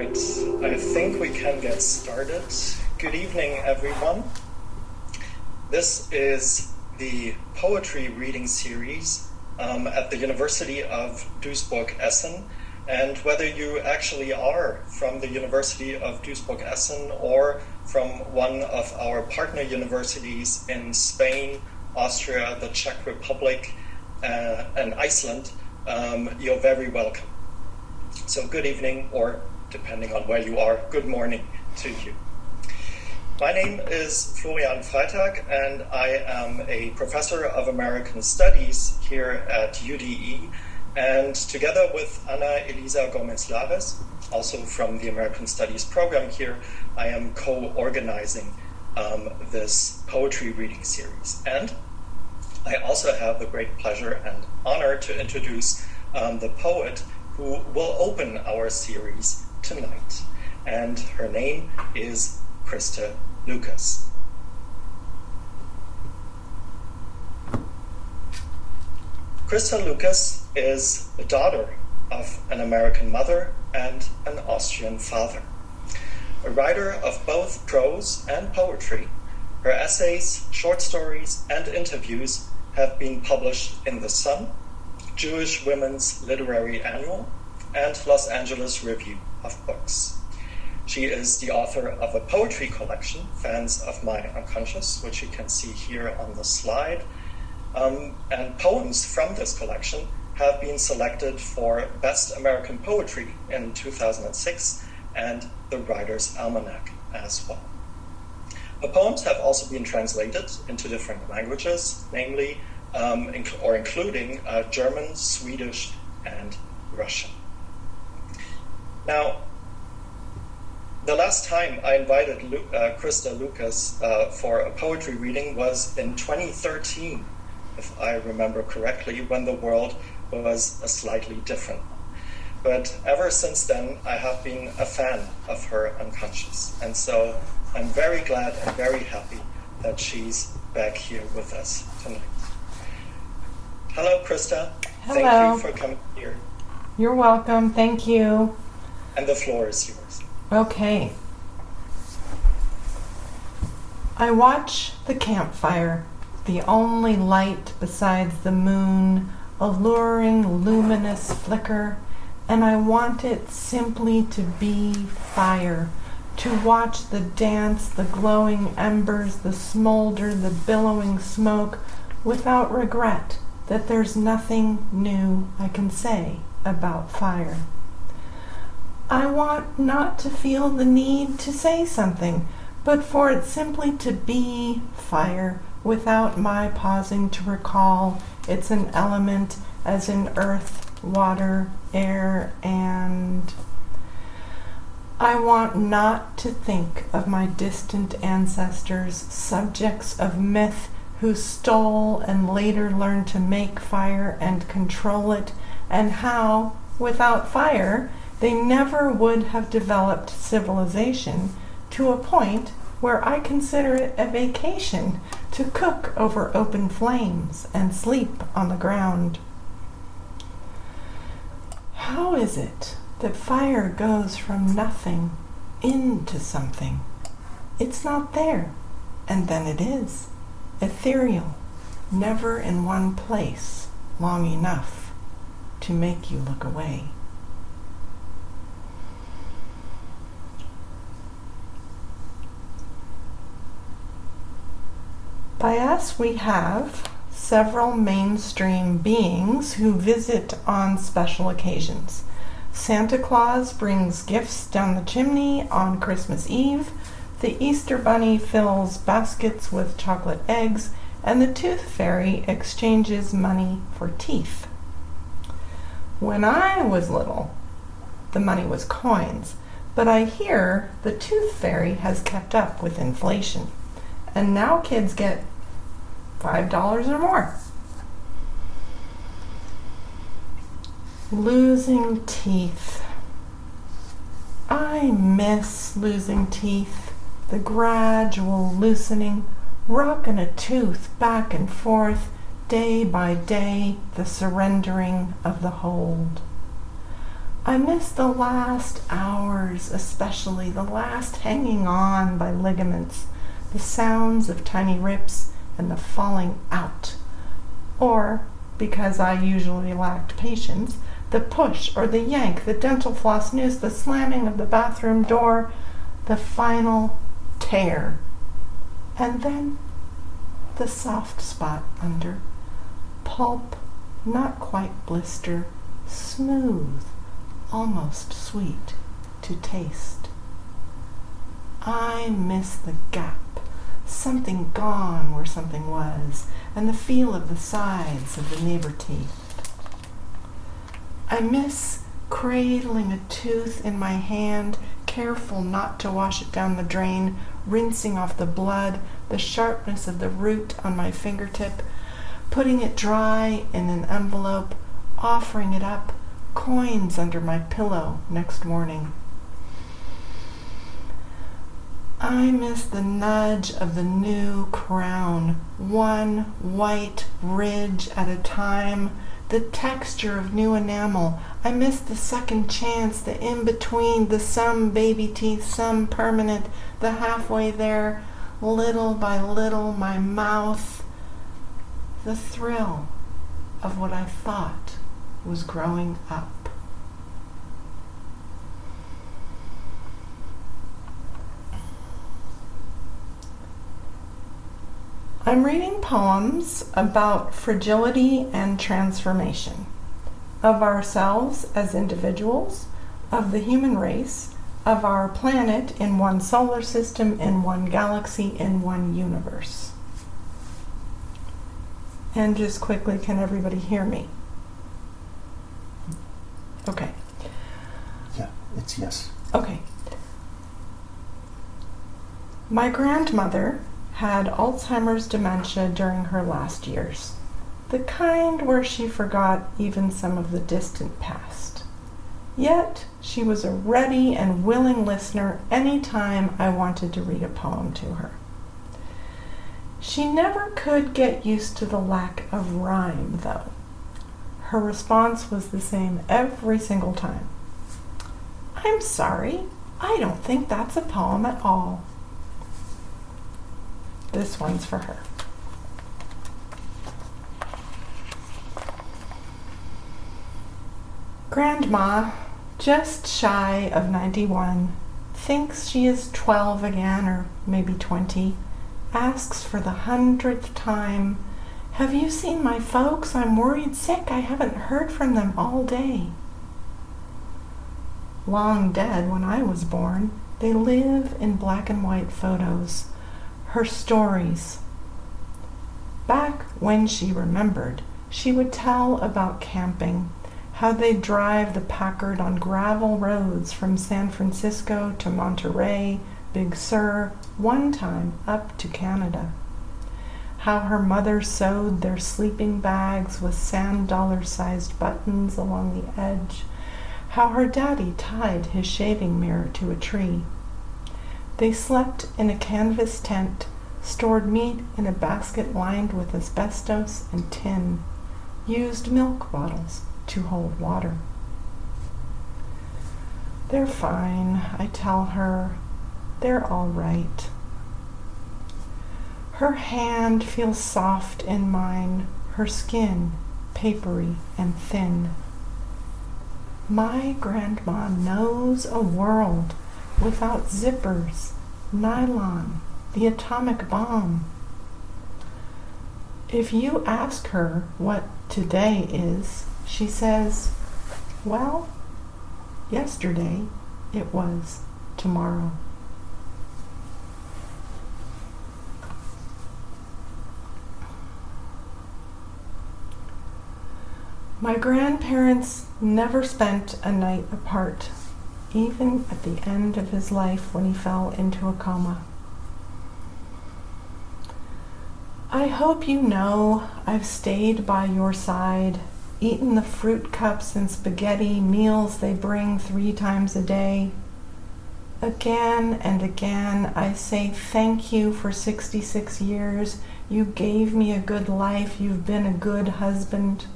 right, I think we can get started. Good evening, everyone. This is the poetry reading series at the University of Duisburg-Essen. And whether you actually are from the University of Duisburg-Essen or from one of our partner universities in Spain, Austria, the Czech Republic, and Iceland, you're very welcome. So good evening, or depending on where you are, good morning to you. My name is Florian Freitag, and I am a professor of American Studies here at UDE. And together with Ana Elisa Gomez-Lares, also from the American Studies program here, I am co-organizing this poetry reading series. And I also have the great pleasure and honor to introduce the poet who will open our series tonight. And her name is Krista Lukas. Krista Lukas is the daughter of an American mother and an Austrian father. A writer of both prose and poetry, her essays, short stories, and interviews have been published in The Sun, Jewish Women's Literary Annual, and Los Angeles Review of Books. She is the author of a poetry collection, Fans of My Unconscious, which you can see here on the slide. And poems from this collection have been selected for Best American Poetry in 2006 and the Writer's Almanac as well. Her poems have also been translated into different languages, namely including German, Swedish, and Russian. Now, the last time I invited Krista Lukas for a poetry reading was in 2013, if I remember correctly, when the world was a slightly different one. But ever since then, I have been a fan of her unconscious. And so I'm very glad and very happy that she's back here with us tonight. Hello, Krista. Hello. Thank you for coming here. You're welcome. Thank you. And the floor is yours. Okay. I watch the campfire, the only light besides the moon, alluring, luminous flicker, and I want it simply to be fire, to watch the dance, the glowing embers, the smolder, the billowing smoke, without regret that there's nothing new I can say about fire. I want not to feel the need to say something, but for it simply to be fire, without my pausing to recall it's an element as in earth, water, air, and I want not to think of my distant ancestors, subjects of myth who stole and later learned to make fire and control it, and how, without fire, they never would have developed civilization to a point where I consider it a vacation to cook over open flames and sleep on the ground. How is it that fire goes from nothing into something? It's not there, and then it is. Ethereal, never in one place long enough to make you look away. By us we have several mainstream beings who visit on special occasions. Santa Claus brings gifts down the chimney on Christmas Eve, the Easter Bunny fills baskets with chocolate eggs, and the Tooth Fairy exchanges money for teeth. When I was little, the money was coins, but I hear the Tooth Fairy has kept up with inflation, and now kids get $5 or more. Losing teeth. I miss losing teeth, the gradual loosening, rocking a tooth back and forth, day by day, the surrendering of the hold. I miss the last hours, especially the last hanging on by ligaments, the sounds of tiny rips and the falling out. Or, because I usually lacked patience, the push or the yank, the dental floss noose, the slamming of the bathroom door, the final tear. And then the soft spot under. Pulp, not quite blister, smooth, almost sweet to taste. I miss the gap, something gone where something was, and the feel of the sides of the neighbor teeth. I miss cradling a tooth in my hand, careful not to wash it down the drain, rinsing off the blood, the sharpness of the root on my fingertip, putting it dry in an envelope, offering it up, coins under my pillow next morning. I miss the nudge of the new crown, one white ridge at a time, the texture of new enamel. I miss the second chance, the in-between, the some baby teeth, some permanent, the halfway there, little by little, my mouth, the thrill of what I thought was growing up. I'm reading poems about fragility and transformation, of ourselves as individuals, of the human race, of our planet in one solar system, in one galaxy, in one universe. And just quickly, can everybody hear me? Okay. Yeah, it's yes. Okay. My grandmother had Alzheimer's dementia during her last years, the kind where she forgot even some of the distant past. Yet she was a ready and willing listener any time I wanted to read a poem to her. She never could get used to the lack of rhyme, though. Her response was the same every single time. "I'm sorry, I don't think that's a poem at all." This one's for her. Grandma, just shy of 91, thinks she is 12 again, or maybe 20, asks for the 100th time, "Have you seen my folks? I'm worried sick. I haven't heard from them all day." Long dead when I was born, they live in black and white photos. Her stories. Back when she remembered, she would tell about camping, how they'd drive the Packard on gravel roads from San Francisco to Monterey, Big Sur, one time up to Canada. How her mother sewed their sleeping bags with sand dollar-sized buttons along the edge. How her daddy tied his shaving mirror to a tree. They slept in a canvas tent, stored meat in a basket lined with asbestos and tin, used milk bottles to hold water. "They're fine," I tell her. "They're all right." Her hand feels soft in mine, her skin papery and thin. My grandma knows a world without zippers, nylon, the atomic bomb. If you ask her what today is, she says, "Well, yesterday it was tomorrow." My grandparents never spent a night apart, even at the end of his life when he fell into a coma. I hope you know I've stayed by your side, eaten the fruit cups and spaghetti meals they bring 3 times a day. Again and again I say thank you for 66 years. You gave me a good life. You've been a good husband.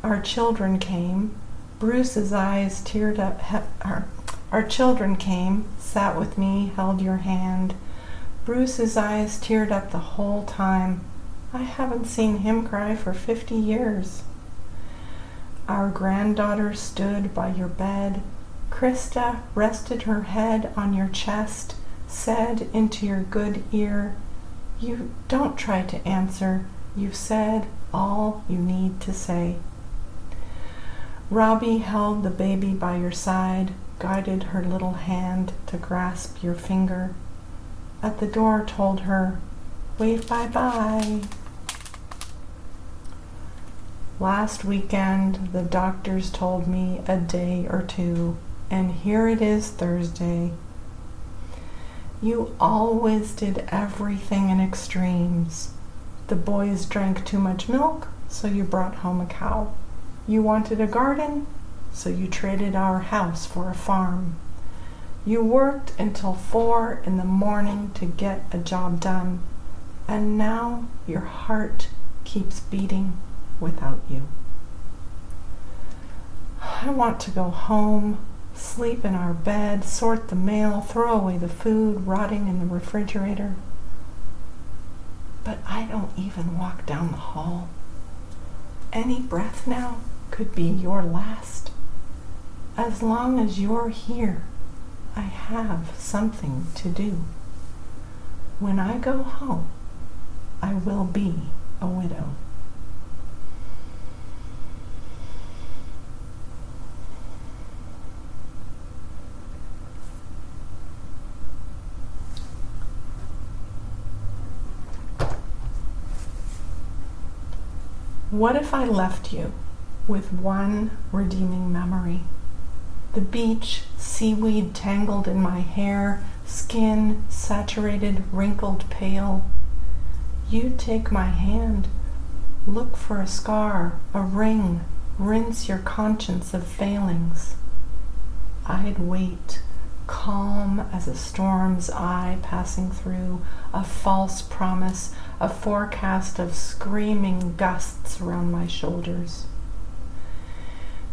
Our children came, Bruce's eyes teared up. Our children came, sat with me, held your hand. Bruce's eyes teared up the whole time. I haven't seen him cry for 50 years. Our granddaughter stood by your bed. Krista rested her head on your chest, said into your good ear, "You don't try to answer. You've said all you need to say." Robbie held the baby by your side, guided her little hand to grasp your finger. At the door told her, "Wave bye-bye." Last weekend, the doctors told me a day or two, and here it is Thursday. You always did everything in extremes. The boys drank too much milk, so you brought home a cow. You wanted a garden, so you traded our house for a farm. You worked until 4 in the morning to get a job done, and now your heart keeps beating without you. I want to go home, sleep in our bed, sort the mail, throw away the food rotting in the refrigerator. But I don't even walk down the hall. Any breath now could be your last. As long as you're here, I have something to do. When I go home, I will be a widow. What if I left you with one redeeming memory? The beach, seaweed tangled in my hair, skin saturated, wrinkled, pale. You take my hand, look for a scar, a ring, rinse your conscience of failings. I'd wait, calm as a storm's eye passing through, a false promise, a forecast of screaming gusts around my shoulders.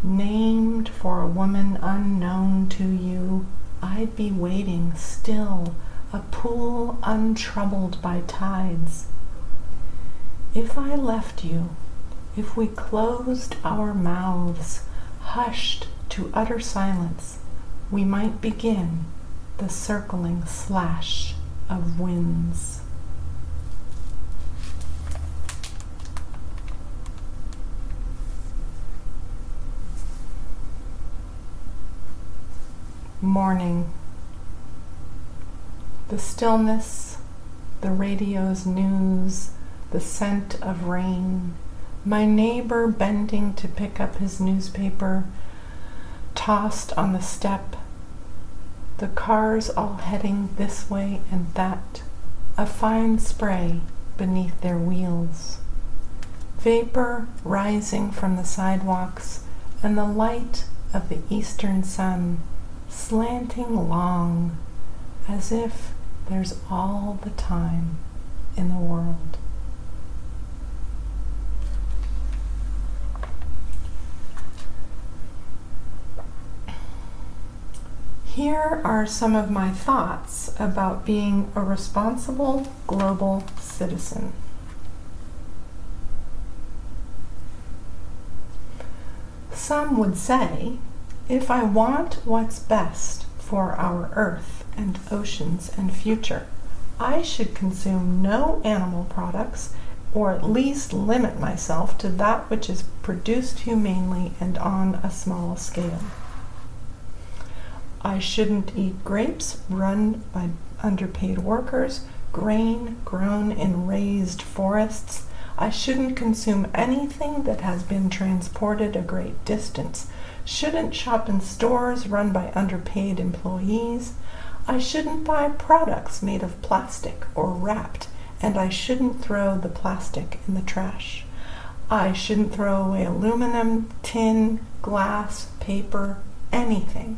Named for a woman unknown to you, I'd be waiting still, a pool untroubled by tides. If I left you, if we closed our mouths, hushed to utter silence, we might begin the circling slash of winds. Morning. The stillness, the radio's news, the scent of rain, my neighbor bending to pick up his newspaper, tossed on the step, the cars all heading this way and that, a fine spray beneath their wheels, vapor rising from the sidewalks, and the light of the eastern sun slanting long, as if there's all the time in the world. Here are some of my thoughts about being a responsible global citizen. Some would say, if I want what's best for our earth and oceans and future, I should consume no animal products, or at least limit myself to that which is produced humanely and on a small scale. I shouldn't eat grapes run by underpaid workers, grain grown in raised forests. I shouldn't consume anything that has been transported a great distance, shouldn't shop in stores run by underpaid employees. I shouldn't buy products made of plastic or wrapped, and I shouldn't throw the plastic in the trash. I shouldn't throw away aluminum, tin, glass, paper, anything.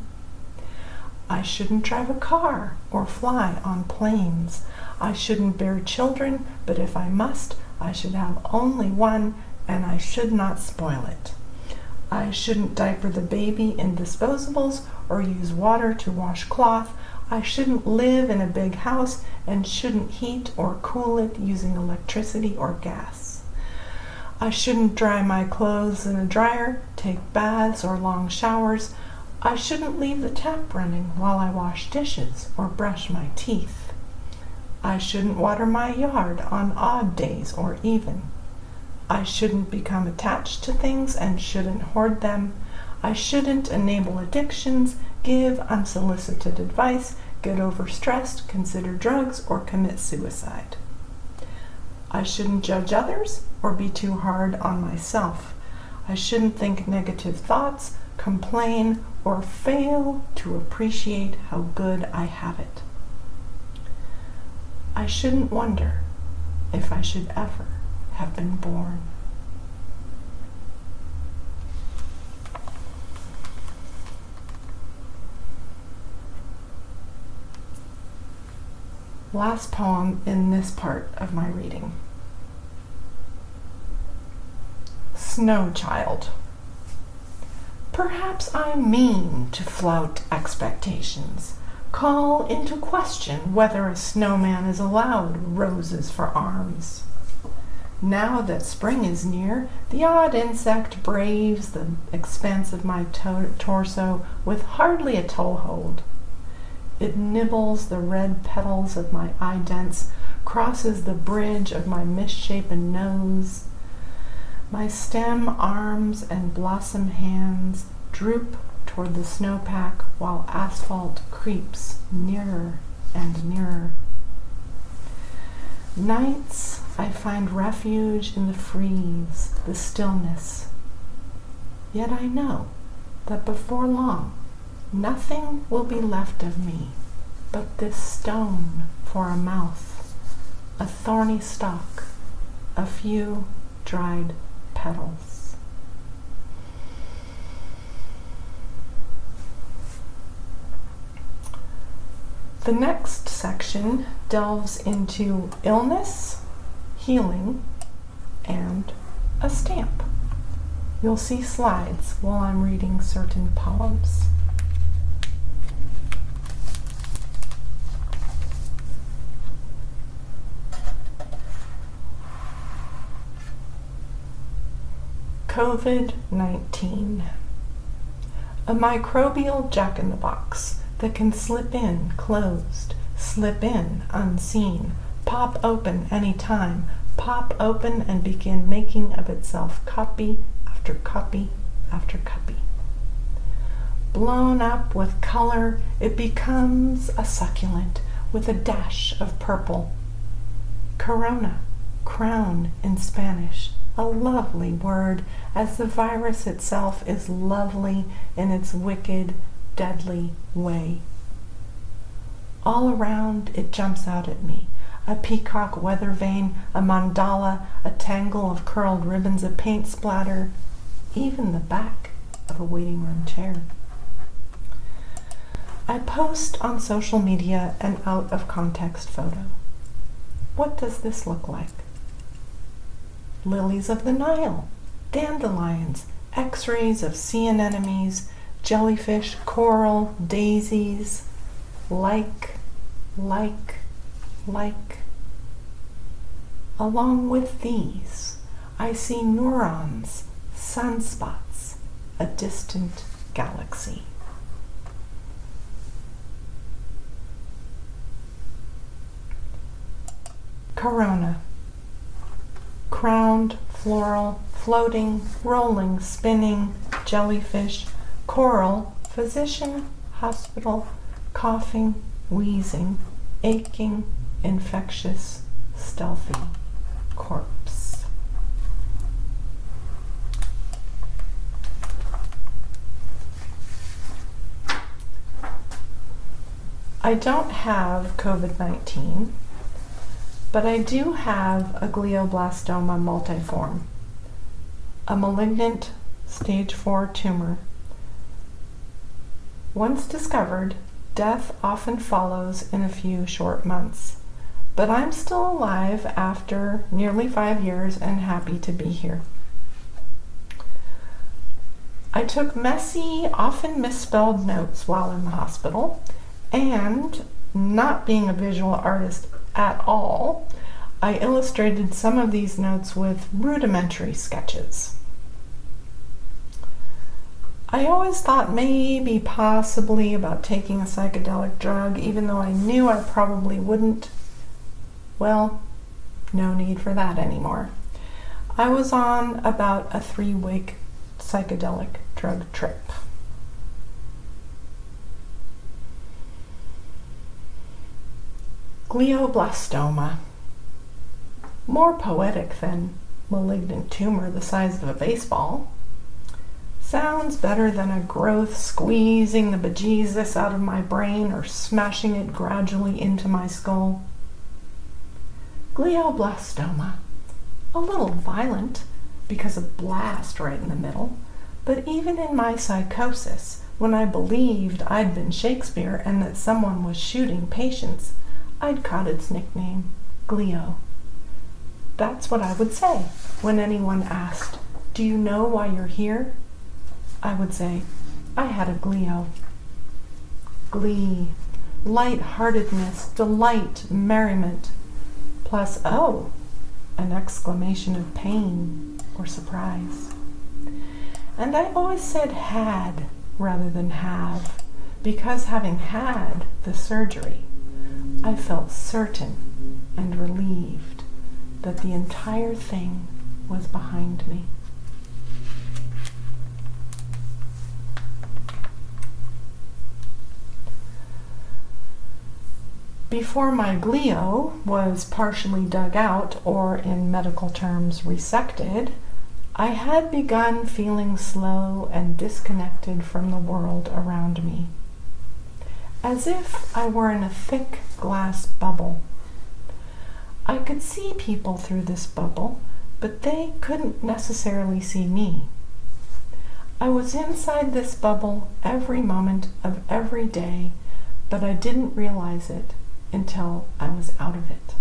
I shouldn't drive a car or fly on planes. I shouldn't bear children, but if I must, I should have only one, and I should not spoil it. I shouldn't diaper the baby in disposables or use water to wash cloth. I shouldn't live in a big house and shouldn't heat or cool it using electricity or gas. I shouldn't dry my clothes in a dryer, take baths or long showers. I shouldn't leave the tap running while I wash dishes or brush my teeth. I shouldn't water my yard on odd days or even. I shouldn't become attached to things and shouldn't hoard them. I shouldn't enable addictions, give unsolicited advice, get overstressed, consider drugs, or commit suicide. I shouldn't judge others or be too hard on myself. I shouldn't think negative thoughts, complain, or fail to appreciate how good I have it. I shouldn't wonder if I should ever have been born. Last poem in this part of my reading. Snow Child. Perhaps I mean to flout expectations, call into question whether a snowman is allowed roses for arms. Now that spring is near, the odd insect braves the expanse of my torso with hardly a toehold. It nibbles the red petals of my eye dents, crosses the bridge of my misshapen nose. My stem arms and blossom hands droop toward the snowpack while asphalt creeps nearer and nearer. Nights I find refuge in the freeze, the stillness. Yet I know that before long nothing will be left of me but this stone for a mouth, a thorny stalk, a few dried petals. The next section delves into illness, healing, and a stamp. You'll see slides while I'm reading certain poems. COVID-19. A microbial jack-in-the-box that can slip in closed, slip in unseen, pop open any time, pop open and begin making of itself copy after copy after copy. Blown up with color, it becomes a succulent with a dash of purple. Corona, crown in Spanish, a lovely word, as the virus itself is lovely in its wicked, deadly way. All around it jumps out at me, a peacock weather vane, a mandala, a tangle of curled ribbons, a paint splatter, even the back of a waiting room chair. I post on social media an out-of-context photo. What does this look like? Lilies of the Nile, dandelions, x-rays of sea anemones, jellyfish, coral, daisies, like. Along with these, I see neurons, sunspots, a distant galaxy. Corona. Crowned, floral, floating, rolling, spinning, jellyfish, coral, physician, hospital, coughing, wheezing, aching, infectious, stealthy, corpse. I don't have COVID-19, but I do have a glioblastoma multiforme, a malignant stage 4 tumor. Once discovered, death often follows in a few short months, but I'm still alive after nearly 5 years and happy to be here. I took messy, often misspelled notes while in the hospital, and not being a visual artist at all, I illustrated some of these notes with rudimentary sketches. I always thought maybe possibly about taking a psychedelic drug, even though I knew I probably wouldn't. Well, no need for that anymore. I was on about a 3-week psychedelic drug trip. Glioblastoma. More poetic than malignant tumor the size of a baseball. Sounds better than a growth squeezing the bejesus out of my brain or smashing it gradually into my skull. Glioblastoma. A little violent because of blast right in the middle, but even in my psychosis, when I believed I'd been Shakespeare and that someone was shooting patients, I'd caught its nickname, Glio. That's what I would say when anyone asked, "Do you know why you're here?" I would say, "I had a glio." Glee, light-heartedness, delight, merriment, plus, oh, an exclamation of pain or surprise. And I always said had rather than have, because having had the surgery, I felt certain and relieved that the entire thing was behind me. Before my glio was partially dug out, or in medical terms resected, I had begun feeling slow and disconnected from the world around me, as if I were in a thick glass bubble. I could see people through this bubble, but they couldn't necessarily see me. I was inside this bubble every moment of every day, but I didn't realize it until I was out of it.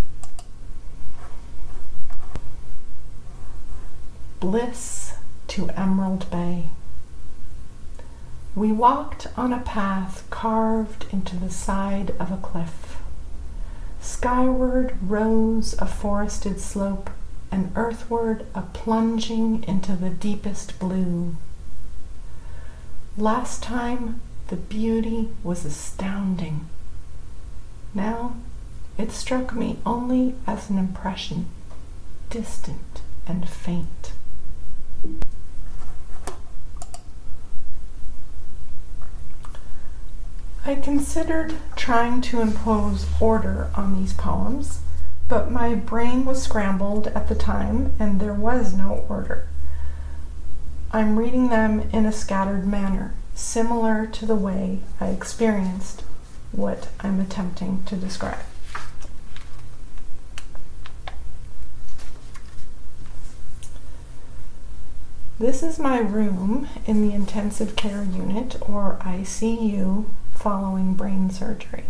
Bliss to Emerald Bay. We walked on a path carved into the side of a cliff. Skyward rose a forested slope, and earthward a plunging into the deepest blue. Last time, the beauty was astounding. Now, it struck me only as an impression, distant and faint. I considered trying to impose order on these poems, but my brain was scrambled at the time and there was no order. I'm reading them in a scattered manner, similar to the way I experienced what I'm attempting to describe. This is my room in the intensive care unit, or ICU, following brain surgery.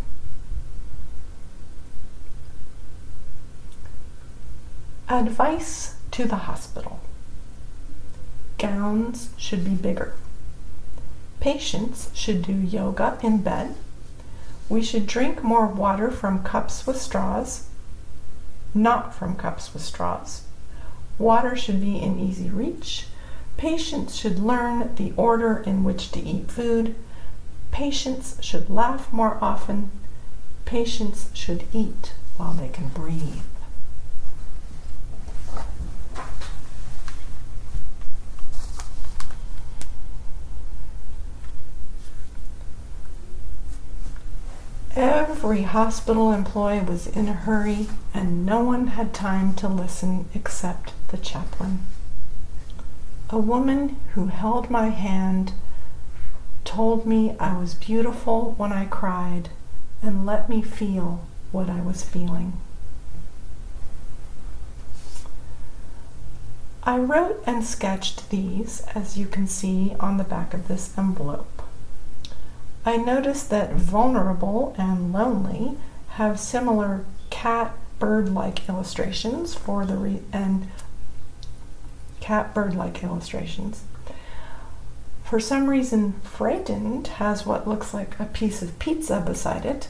Advice to the hospital. Gowns should be bigger. Patients should do yoga in bed. We should drink more water from cups with straws, not from cups with straws. Water should be in easy reach. Patients should learn the order in which to eat food. Patients should laugh more often. Patients should eat while they can breathe. Every hospital employee was in a hurry, and no one had time to listen except the chaplain. A woman who held my hand told me I was beautiful when I cried and let me feel what I was feeling. I wrote and sketched these, as you can see on the back of this envelope. I noticed that vulnerable and lonely have similar cat-bird-like illustrations For some reason, frightened has what looks like a piece of pizza beside it,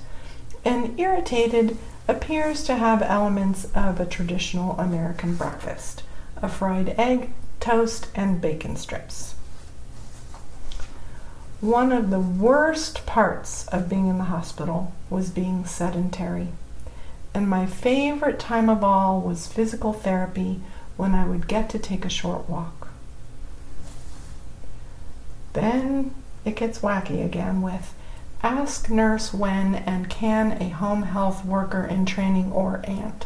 and irritated appears to have elements of a traditional American breakfast, a fried egg, toast, and bacon strips. One of the worst parts of being in the hospital was being sedentary, and my favorite time of all was physical therapy when I would get to take a short walk. Then it gets wacky again with ask nurse when and can a home health worker in training or aunt.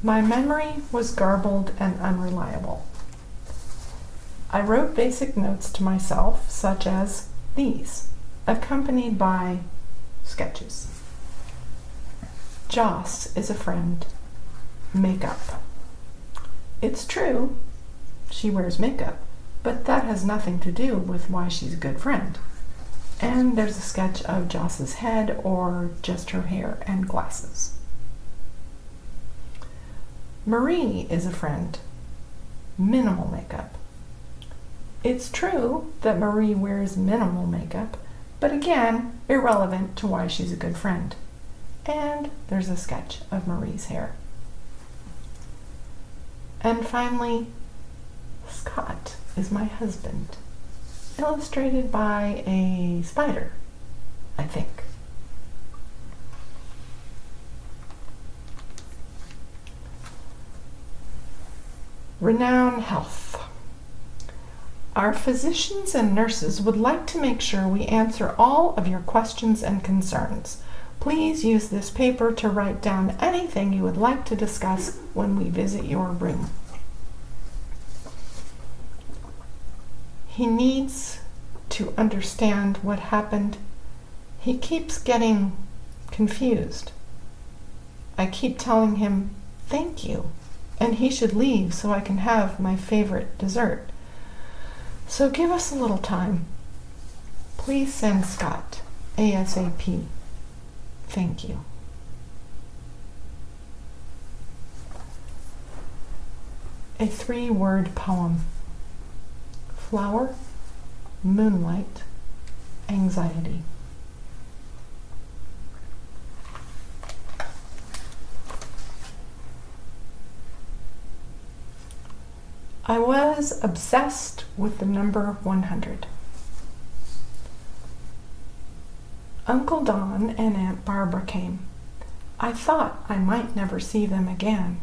My memory was garbled and unreliable. I wrote basic notes to myself, such as these, accompanied by sketches. Joss is a friend. Makeup. It's true, she wears makeup, but that has nothing to do with why she's a good friend. And there's a sketch of Joss's head or just her hair and glasses. Marie is a friend. Minimal makeup. It's true that Marie wears minimal makeup, but again, irrelevant to why she's a good friend. And there's a sketch of Marie's hair. And finally, Scott is my husband, illustrated by a spider, I think. Renown Health. Our physicians and nurses would like to make sure we answer all of your questions and concerns. Please use this paper to write down anything you would like to discuss when we visit your room. He needs to understand what happened. He keeps getting confused. I keep telling him, thank you, and he should leave so I can have my favorite dessert. So give us a little time. Please send Scott ASAP. Thank you. A 3-word poem. Flower, moonlight, anxiety. I was obsessed with the number 100. Uncle Don and Aunt Barbara came. I thought I might never see them again,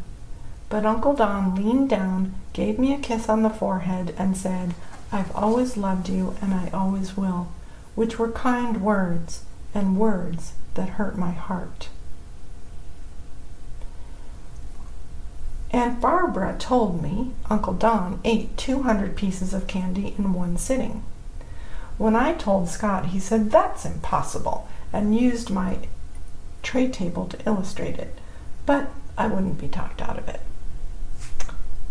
but Uncle Don leaned down, gave me a kiss on the forehead, and said, I've always loved you and I always will, which were kind words and words that hurt my heart. Aunt Barbara told me Uncle Don ate 200 pieces of candy in one sitting. When I told Scott, he said, that's impossible, and used my tray table to illustrate it, but I wouldn't be talked out of it.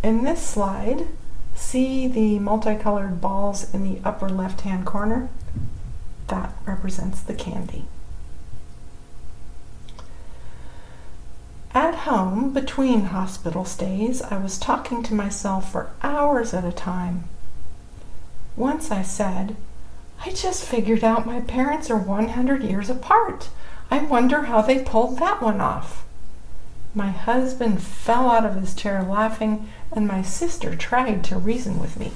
In this slide, see the multicolored balls in the upper left-hand corner? That represents the candy. At home, between hospital stays, I was talking to myself for hours at a time. Once I said, I just figured out my parents are 100 years apart. I wonder how they pulled that one off. My husband fell out of his chair laughing, and my sister tried to reason with me.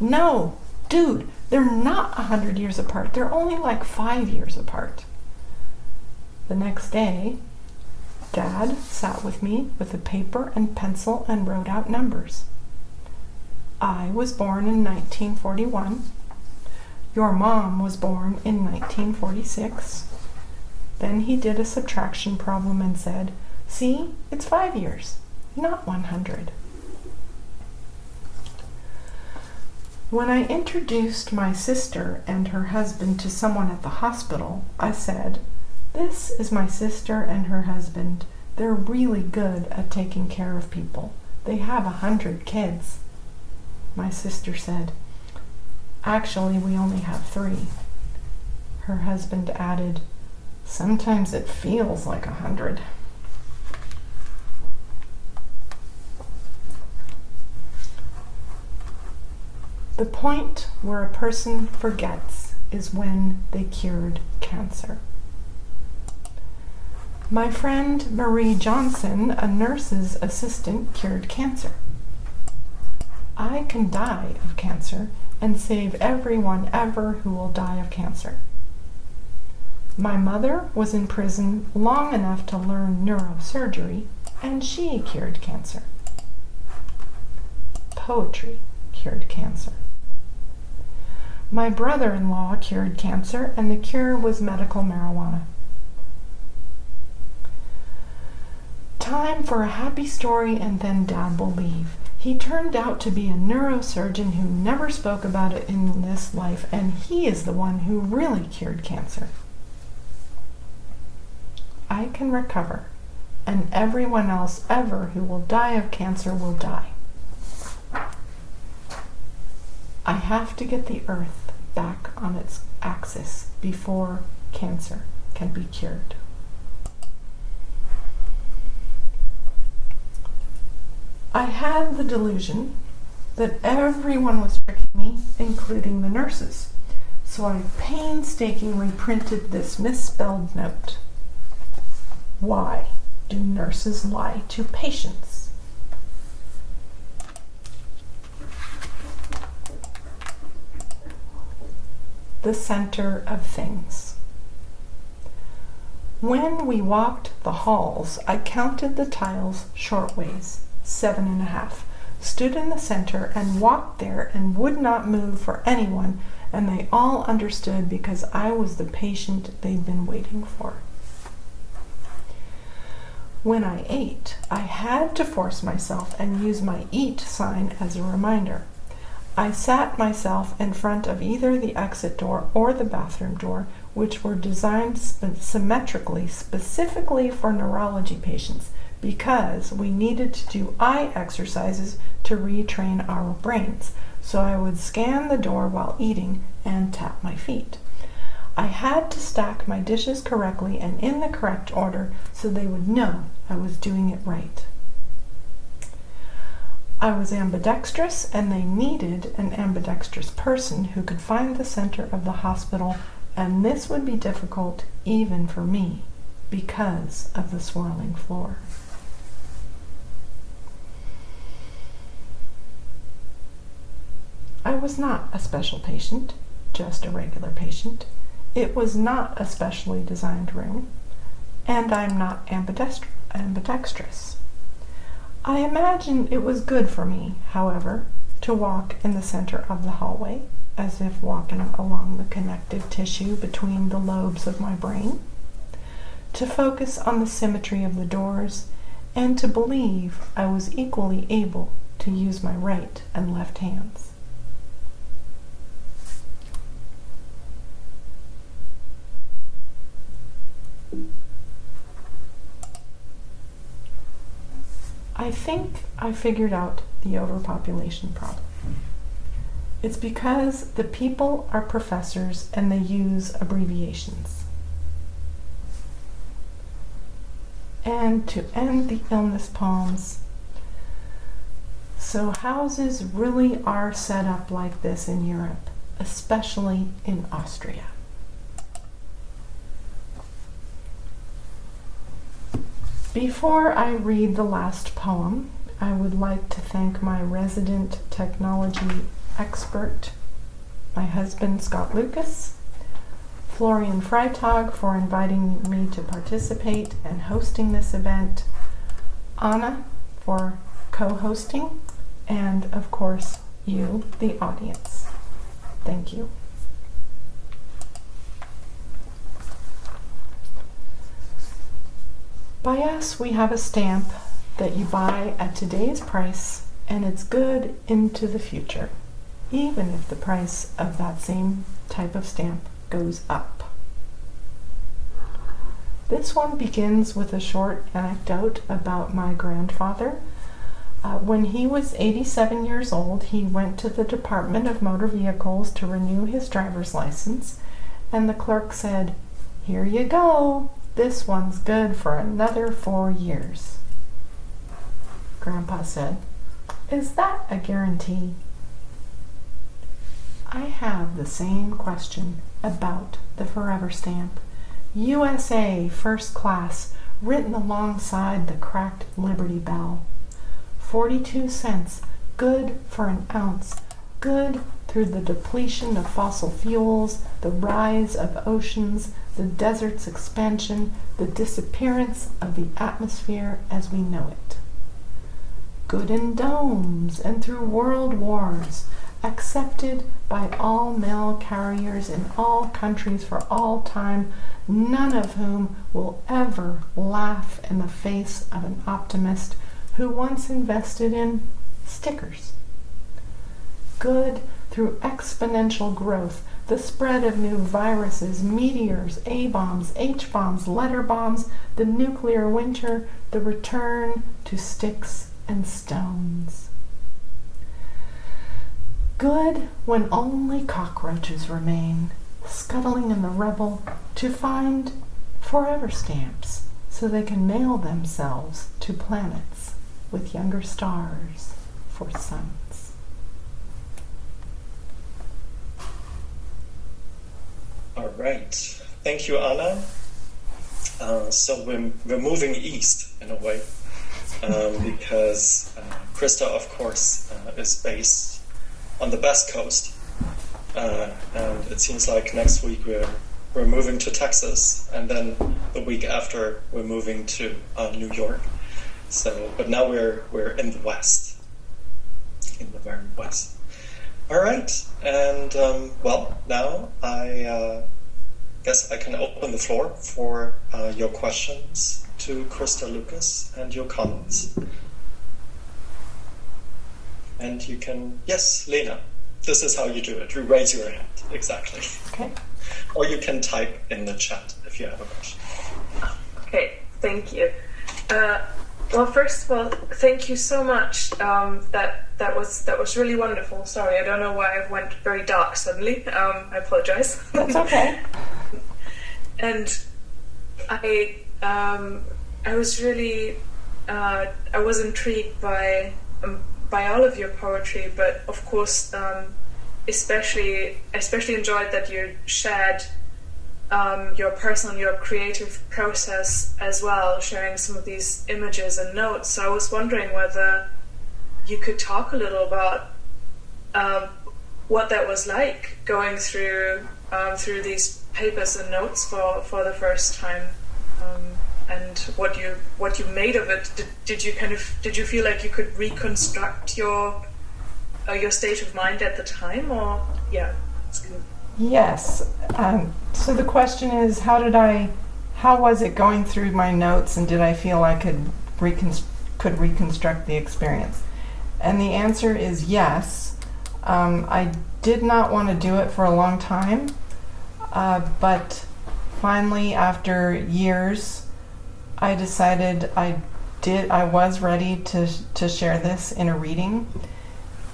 No, dude, they're not 100 years apart. They're only like 5 years apart. The next day, Dad sat with me with a paper and pencil and wrote out numbers. I was born in 1941. Your mom was born in 1946. Then he did a subtraction problem and said, see, it's 5 years, not 100. When I introduced my sister and her husband to someone at the hospital, I said, this is my sister and her husband. They're really good at taking care of people. They have 100 kids. My sister said, actually, we only have 3. Her husband added, sometimes it feels like 100. The point where a person forgets is when they cured cancer. My friend Marie Johnson, a nurse's assistant, cured cancer. I can die of cancer and save everyone ever who will die of cancer. My mother was in prison long enough to learn neurosurgery, and she cured cancer. Poetry cured cancer. My brother-in-law cured cancer, and the cure was medical marijuana. Time for a happy story, and then Dad will leave. He turned out to be a neurosurgeon who never spoke about it in this life, and he is the one who really cured cancer. I can recover, and everyone else ever who will die of cancer will die. I have to get the earth back on its axis before cancer can be cured. I had the delusion that everyone was tricking me, including the nurses, so I painstakingly printed this misspelled note. Why do nurses lie to patients? The center of things. When we walked the halls, I counted the tiles shortways, 7.5, stood in the center and walked there and would not move for anyone, and they all understood because I was the patient they'd been waiting for. When I ate, I had to force myself and use my eat sign as a reminder. I sat myself in front of either the exit door or the bathroom door, which were designed symmetrically, specifically for neurology patients, because we needed to do eye exercises to retrain our brains. So I would scan the door while eating and tap my feet. I had to stack my dishes correctly and in the correct order so they would know I was doing it right. I was ambidextrous, and they needed an ambidextrous person who could find the center of the hospital, and this would be difficult even for me because of the swirling floor. I was not a special patient, just a regular patient. It was not a specially designed room, and I'm not ambidextrous. I imagine it was good for me, however, to walk in the center of the hallway, as if walking along the connective tissue between the lobes of my brain, to focus on the symmetry of the doors, and to believe I was equally able to use my right and left hands. I think I figured out the overpopulation problem. It's because the people are professors and they use abbreviations. And to end the illness poems, so houses really are set up like this in Europe, especially in Austria. Before I read the last poem, I would like to thank my resident technology expert, my husband Scott Lukas, Florian Freitag for inviting me to participate and hosting this event, Anna for co-hosting, and of course you, the audience. Thank you. By us, we have a stamp that you buy at today's price, and it's good into the future, even if the price of that same type of stamp goes up. This one begins with a short anecdote about my grandfather. When he was 87 years old, he went to the Department of Motor Vehicles to renew his driver's license, and the clerk said, "Here you go. This one's good for another 4 years." Grandpa said, "Is that a guarantee?" I have the same question about the Forever Stamp. USA First Class, written alongside the cracked Liberty Bell. 42 cents, good for an ounce, good through the depletion of fossil fuels, the rise of oceans, the desert's expansion, the disappearance of the atmosphere as we know it. Good in domes and through world wars, accepted by all mail carriers in all countries for all time, none of whom will ever laugh in the face of an optimist who once invested in stickers. Good through exponential growth, the spread of new viruses, meteors, A-bombs, H-bombs, letter bombs, the nuclear winter, the return to sticks and stones. Good when only cockroaches remain, scuttling in the rubble to find forever stamps so they can mail themselves to planets with younger stars for sons. All right. Thank you, Anna. So we're moving east in a way because Krista, of course, is based on the West Coast, and it seems like next week we're moving to Texas, and then the week after we're moving to New York. So, but now we're in the West, in the very West. All right, and well, now I guess I can open the floor for your questions to Krista Lukas and your comments. And you can, yes, Lena, this is how you do it. You raise your hand, exactly. Okay. Or you can type in the chat if you have a question. Okay, thank you. Well, first of all, thank you so much. That was really wonderful. Sorry, I don't know why I went very dark suddenly. I apologize. That's okay. And I was really I was intrigued by all of your poetry, but of course, especially enjoyed that you shared your personal, your creative process as well, sharing some of these images and notes. So I was wondering whether you could talk a little about what that was like going through these papers and notes for the first time, and what you made of it. Did you feel like you could reconstruct your state of mind at the time, or yeah, it's good. Yes. So the question is, how was it going through my notes, and did I feel I could reconstruct the experience? And the answer is yes. I did not want to do it for a long time, but finally, after years, I decided I was ready to share this in a reading,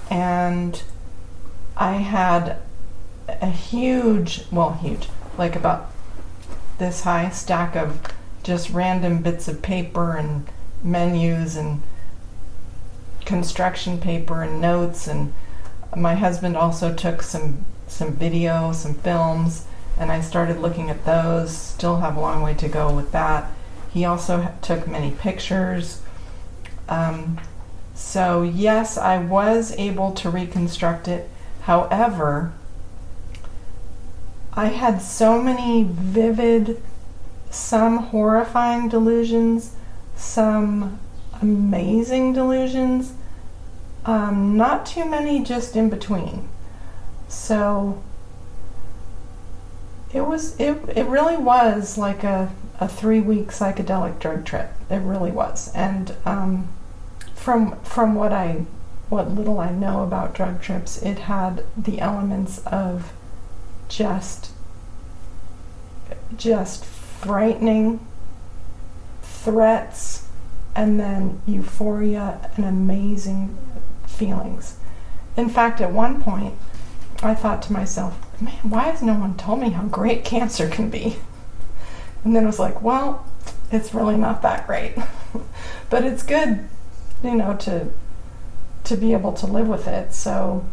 and I had a huge, like about this high stack of just random bits of paper and menus and construction paper and notes, and my husband also took some video, some films, and I started looking at those. Still have a long way to go with that. He also took many pictures. So yes, I was able to reconstruct it. However, I had so many vivid, some horrifying delusions, some amazing delusions, not too many just in between. So it really was like a 3-week psychedelic drug trip. It really was. And from what little I know about drug trips, it had the elements of just frightening threats, and then euphoria and amazing feelings. In fact, at one point, I thought to myself, man, why has no one told me how great cancer can be? And then I was like, well, it's really not that great. But it's good, to be able to live with it. So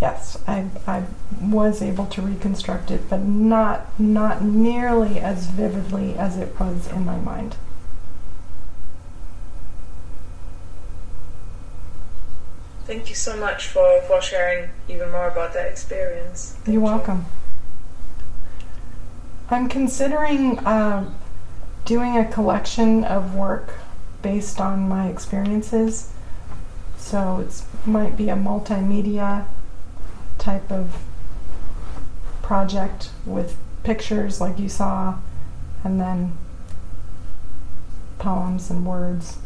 Yes, I was able to reconstruct it, but not nearly as vividly as it was in my mind. Thank you so much for sharing even more about that experience. You're welcome. I'm considering doing a collection of work based on my experiences. So it might be a multimedia type of project with pictures like you saw, and then poems and words.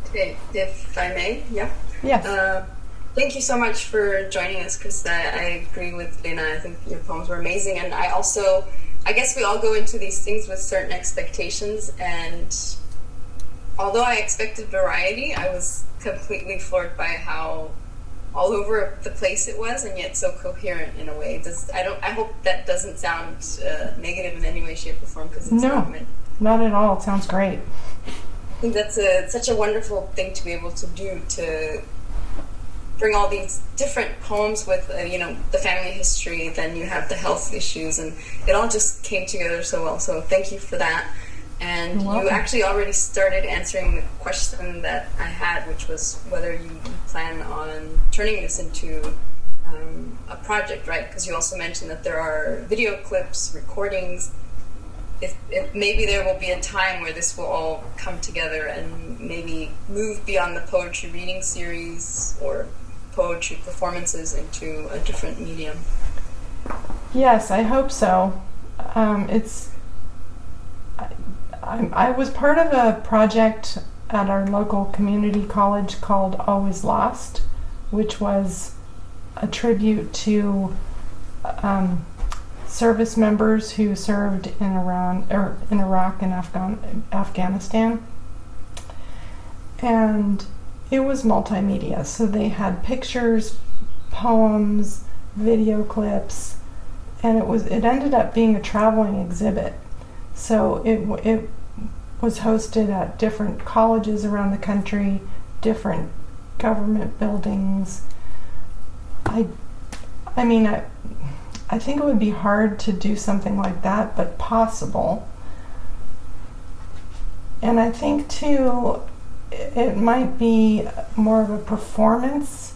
Okay, if I may, yeah. Yes. Thank you so much for joining us, Krista. I agree with Lena. I think your poems were amazing, and I guess we all go into these things with certain expectations, and although I expected variety, I was completely floored by how all over the place it was, and yet so coherent in a way. I hope that doesn't sound negative in any way, shape, or form, because it's not at all. It sounds great. I think that's such a wonderful thing to be able to do, to bring all these different poems with, the family history, then you have the health issues, and it all just came together so well. So thank you for that. And you actually already started answering the question that I had, which was whether you plan on turning this into a project, right? Because you also mentioned that there are video clips, recordings. If maybe there will be a time where this will all come together and maybe move beyond the poetry reading series or poetry performances into a different medium. Yes, I hope so. I was part of a project at our local community college called Always Lost, which was a tribute to service members who served in Iraq and Afghanistan. And it was multimedia, so they had pictures, poems, video clips, and it ended up being a traveling exhibit. So it was hosted at different colleges around the country, different government buildings. I think it would be hard to do something like that, but possible. And I think too, it might be more of a performance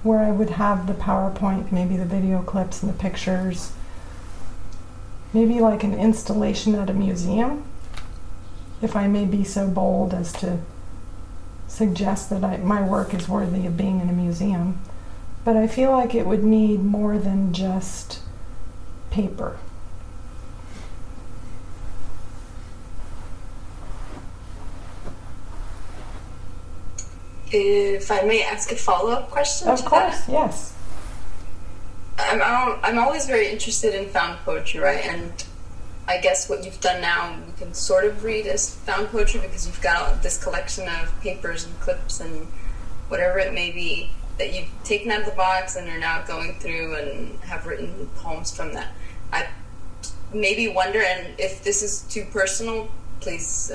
where I would have the PowerPoint, maybe the video clips and the pictures, maybe like an installation at a museum, if I may be so bold as to suggest that my work is worthy of being in a museum. But I feel like it would need more than just paper. If I may ask a follow-up question Of to course, that? yes. I'm always very interested in found poetry, right? And I guess what you've done now, we can sort of read as found poetry because you've got this collection of papers and clips and whatever it may be that you've taken out of the box and are now going through and have written poems from that. I maybe wonder, and if this is too personal, please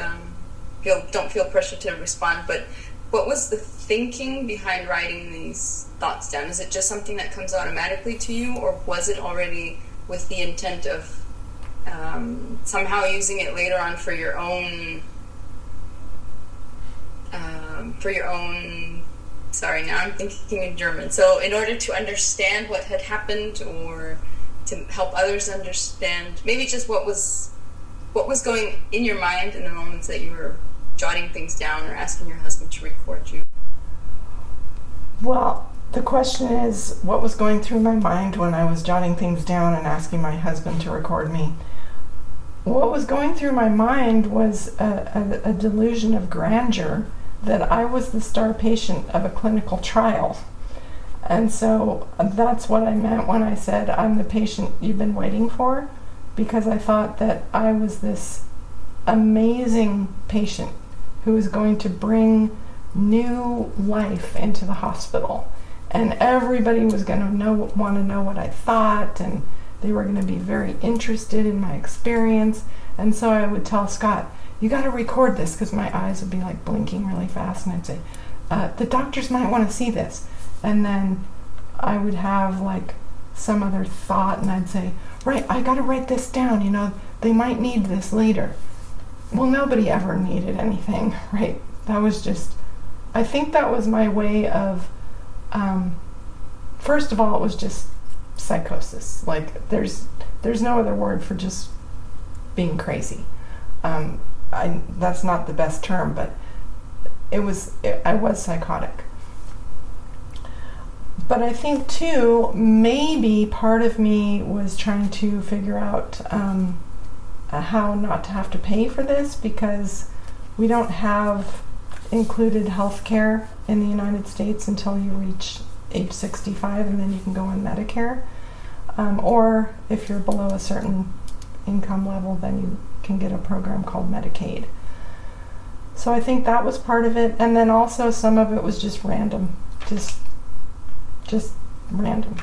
don't feel pressure to respond, but what was the thinking behind writing these thoughts down? Is it just something that comes automatically to you, or was it already with the intent of somehow using it later on for your own sorry, now I'm thinking in German. So in order to understand what had happened, or to help others understand, maybe just what was going in your mind in the moments that you were jotting things down or asking your husband to record you? Well, the question is, what was going through my mind when I was jotting things down and asking my husband to record me? What was going through my mind was a delusion of grandeur that I was the star patient of a clinical trial. And so that's what I meant when I said I'm the patient you've been waiting for, because I thought that I was this amazing patient who was going to bring new life into the hospital. And everybody was going to want to know what I thought, and they were going to be very interested in my experience. And so I would tell Scott, you got to record this, because my eyes would be like blinking really fast, and I'd say, the doctors might want to see this. And then I would have like some other thought, and I'd say, right, I got to write this down, they might need this later. Well, nobody ever needed anything, right? That was just, I think that was my way of, first of all, it was just psychosis. Like, there's no other word for just being crazy. That's not the best term, but I was psychotic. But I think too, maybe part of me was trying to figure out how not to have to pay for this, because we don't have included health care in the United States until you reach age 65, and then you can go on Medicare. Or if you're below a certain income level, then you can get a program called Medicaid. So I think that was part of it, and then also some of it was just random, just random.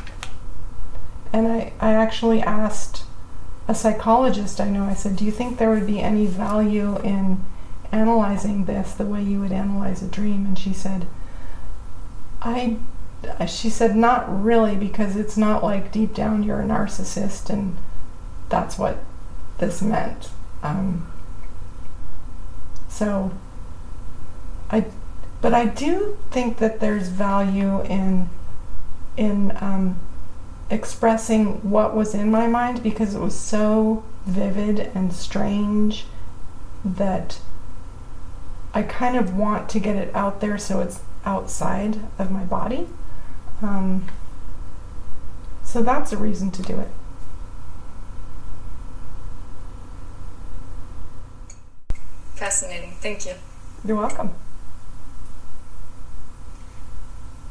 And I actually asked a psychologist I said, do you think there would be any value in analyzing this the way you would analyze a dream? And she said, not really, because it's not like deep down you're a narcissist and that's what this meant. But I do think that there's value in expressing what was in my mind, because it was so vivid and strange that I kind of want to get it out there so it's outside of my body. So that's a reason to do it. Fascinating. Thank you. You're welcome.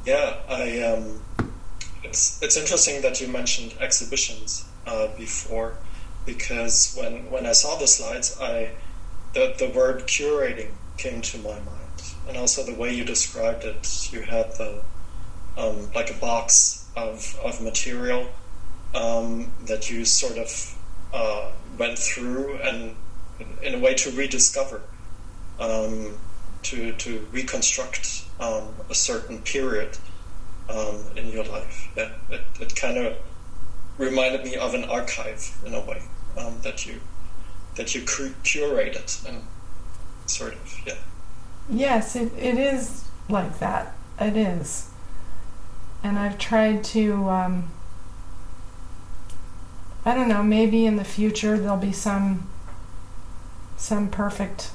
Yeah, it's interesting that you mentioned exhibitions before, because when I saw the slides, the word curating came to my mind, and also the way you described it. You had the like a box of material that you sort of went through, and in a way to rediscover, to reconstruct a certain period in your life. Yeah, it kind of reminded me of an archive in a way, that you curated, and sort of, yeah. Yes, it is like that. It is. And I've tried to, I don't know, maybe in the future there'll be some perfect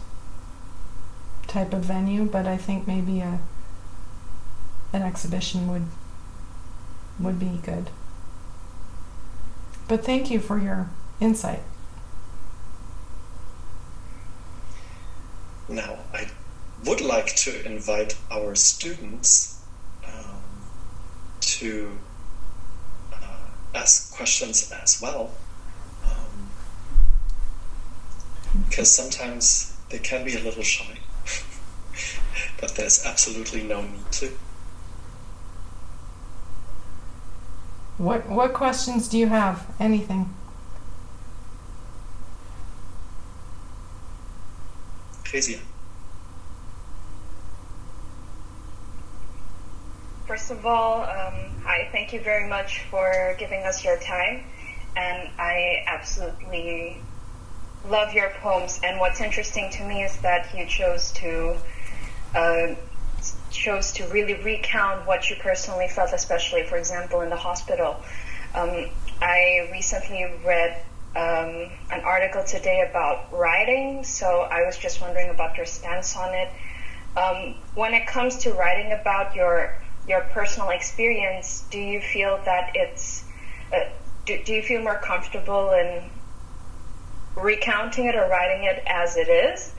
type of venue, but I think maybe an exhibition would be good. But thank you for your insight. Now, I would like to invite our students to ask questions as well, because sometimes they can be a little shy, but there's absolutely no need to. What questions do you have? Anything? Kezia. First of all, hi, thank you very much for giving us your time, and I absolutely love your poems. And what's interesting to me is that you chose to really recount what you personally felt, especially, for example, in the hospital. I recently read an article today about writing, so I was just wondering about your stance on it. When it comes to writing about your personal experience, do you feel that it's do you feel more comfortable in recounting it or writing it as it is,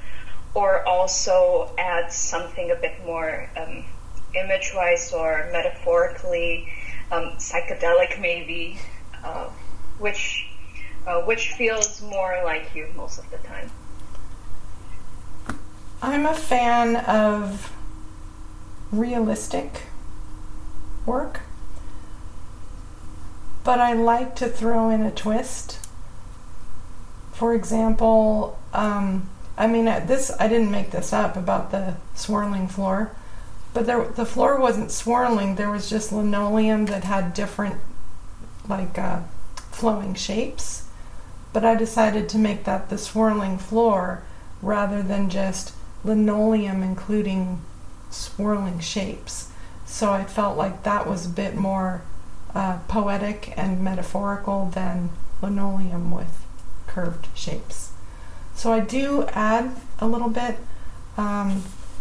or also add something a bit more image-wise or metaphorically psychedelic maybe, which feels more like you most of the time? I'm a fan of realistic work, but I like to throw in a twist. For example, I mean, I didn't make this up about the swirling floor, but the floor wasn't swirling. There was just linoleum that had different, like, flowing shapes. But I decided to make that the swirling floor rather than just linoleum including swirling shapes. So I felt like that was a bit more poetic and metaphorical than linoleum with curved shapes. So I do add a little bit.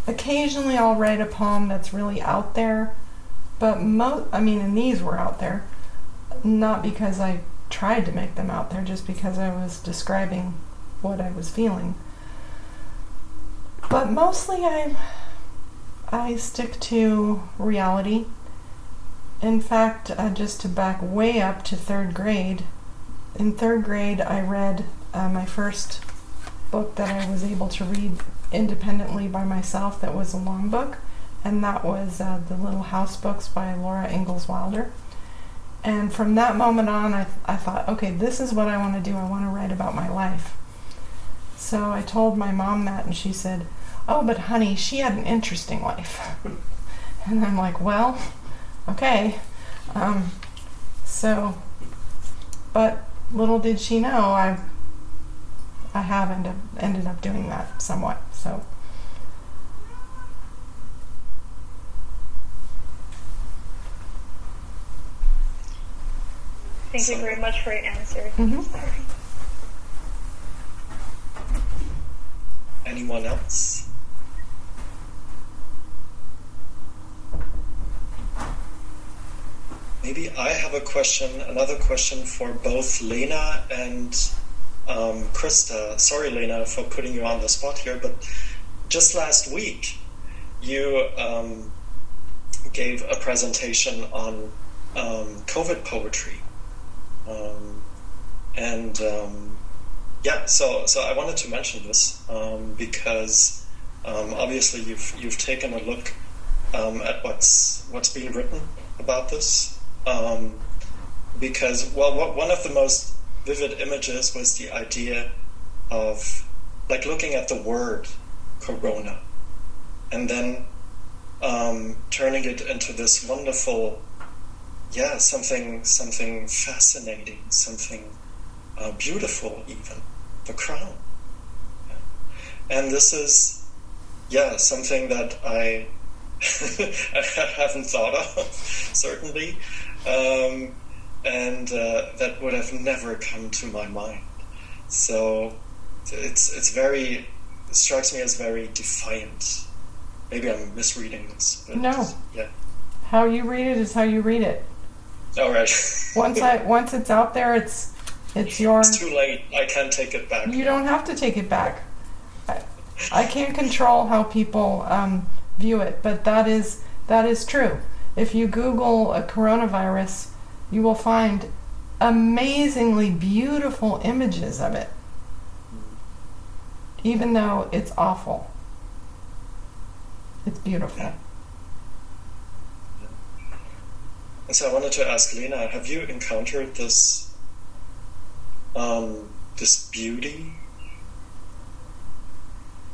Occasionally I'll write a poem that's really out there, but and these were out there, not because I tried to make them out there, just because I was describing what I was feeling. But mostly I stick to reality. In fact, just to back way up to 3rd grade, in 3rd grade I read my first book that I was able to read independently by myself that was a long book, and that was the Little House books by Laura Ingalls Wilder. And from that moment on, I thought, okay, this is what I want to do. I want to write about my life. So I told my mom that, and she said, oh, but honey, she had an interesting life. And I'm like, well, okay. But little did she know, I have ended up doing that somewhat. So. Thank you very much for your answer. Mm-hmm. Anyone else? Maybe I have another question for both Lena and Krista. Sorry, Lena, for putting you on the spot here, but just last week you gave a presentation on COVID poetry. So I wanted to mention this because obviously you've taken a look at what's being written about this, because one of the most vivid images was the idea of like looking at the word corona and then turning it into this wonderful something fascinating, something beautiful, even the crown. And this is something that I haven't thought of, certainly, and that would have never come to my mind. So it strikes me as very defiant. Maybe I'm misreading this, but no. Yeah. How you read it is how you read it. All right. Once it's out there, it's yours. It's too late. I can't take it back. You don't have to take it back. I can't control how people view it, but that is true. If you Google a coronavirus, you will find amazingly beautiful images of it, even though it's awful. It's beautiful. And so I wanted to ask Lena, have you encountered this beauty?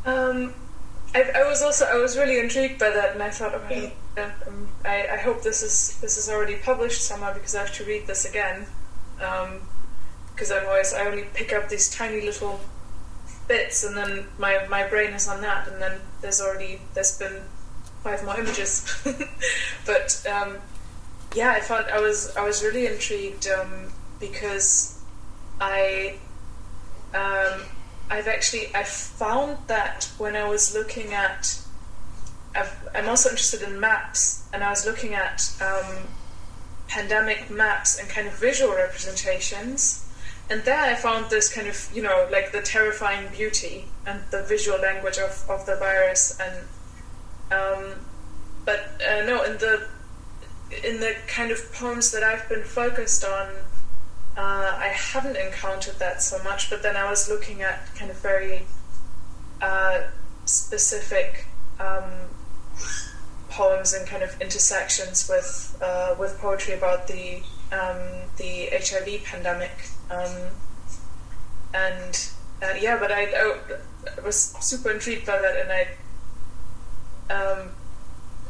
I was really intrigued by that, and I thought, I hope this is already published somewhere, because I have to read this again. Because I only pick up these tiny little bits, and then my brain is on that, and then there's been 5 more images. But I was really intrigued because I found that when I was looking at, I'm also interested in maps, and I was looking at pandemic maps and kind of visual representations, and there I found this kind of, like the terrifying beauty and the visual language of the virus, and in the kind of poems that I've been focused on, I haven't encountered that so much, but then I was looking at kind of very specific poems and kind of intersections with poetry about the HIV pandemic, and yeah, but I was super intrigued by that, and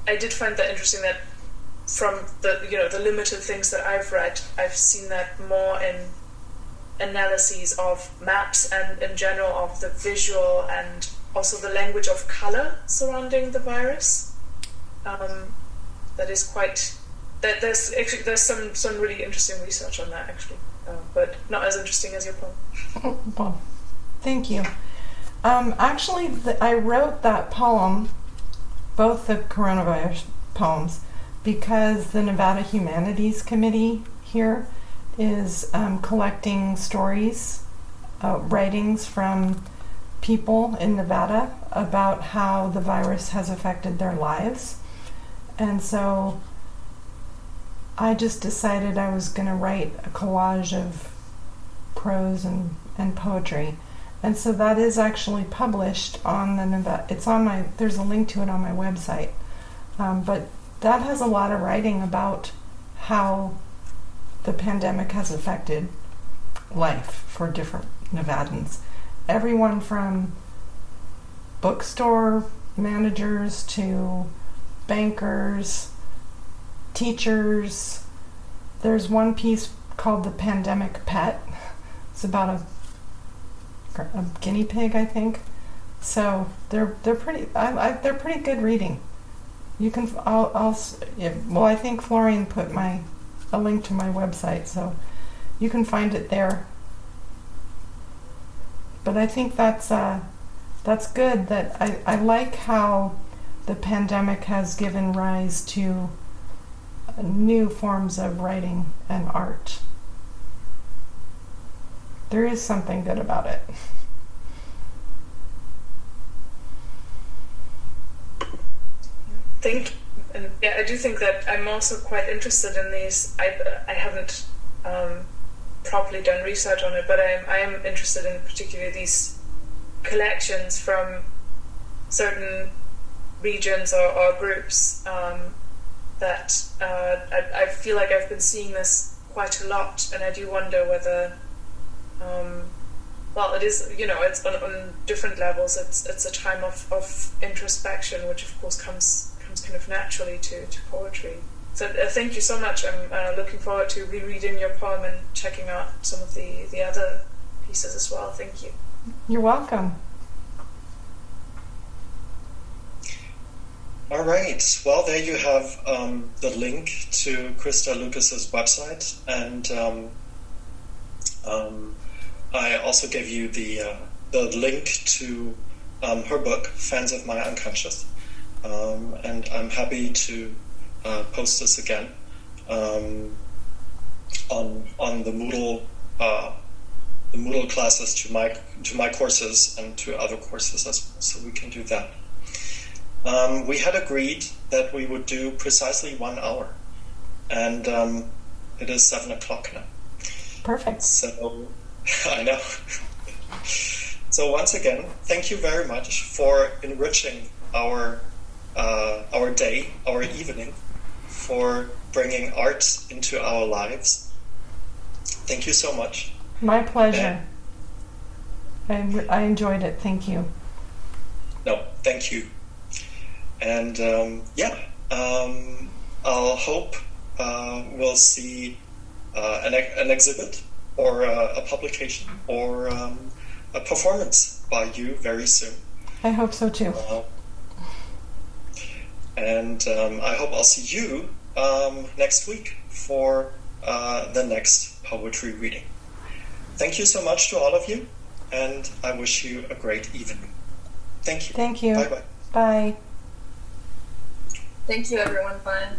I did find that interesting that from the limited things that I've read, I've seen that more in analyses of maps and in general of the visual and also the language of color surrounding the virus. That is quite. There's some really interesting research on that actually, but not as interesting as your poem. Well, thank you. Actually, I wrote that poem, both the coronavirus poems, because the Nevada Humanities Committee here is collecting stories, writings from people in Nevada about how the virus has affected their lives. And so I just decided I was going to write a collage of prose and poetry. And so that is actually published on the Nevada, there's a link to it on my website. But that has a lot of writing about how the pandemic has affected life for different Nevadans. Everyone from bookstore managers to bankers, teachers. There's one piece called The Pandemic Pet. It's about a guinea pig, I think. So they're pretty they're pretty good reading. You can I think Florian put a link to my website, so you can find it there. But I think that's good. That I like how the pandemic has given rise to new forms of writing and art. There is something good about it. And yeah, I do think that I'm also quite interested in these. I haven't properly done research on it, but I am interested in particularly these collections from certain regions or groups that I feel like I've been seeing this quite a lot, and I do wonder whether it is, it's on different levels. It's a time of introspection, which of course comes kind of naturally to poetry. So thank you so much. I'm looking forward to rereading your poem and checking out some of the other pieces as well. Thank you. You're welcome. All right. Well, there you have the link to Krista Lukas's website, and I also gave you the link to her book, Fans of My Unconscious, and I'm happy to post this again on the Moodle classes to my courses and to other courses as well. So we can do that. We had agreed that we would do precisely 1 hour, and it is 7:00 now. Perfect. So I know. So once again, thank you very much for enriching our day, our evening, for bringing art into our lives. Thank you so much. My pleasure. I enjoyed it. Thank you. No, thank you. And I'll hope we'll see an exhibit or a publication or a performance by you very soon. I hope so too. And I hope I'll see you next week for the next poetry reading. Thank you so much to all of you, and I wish you a great evening. Thank you. Thank you. Bye-bye. Bye. Thank you, everyone. Bye.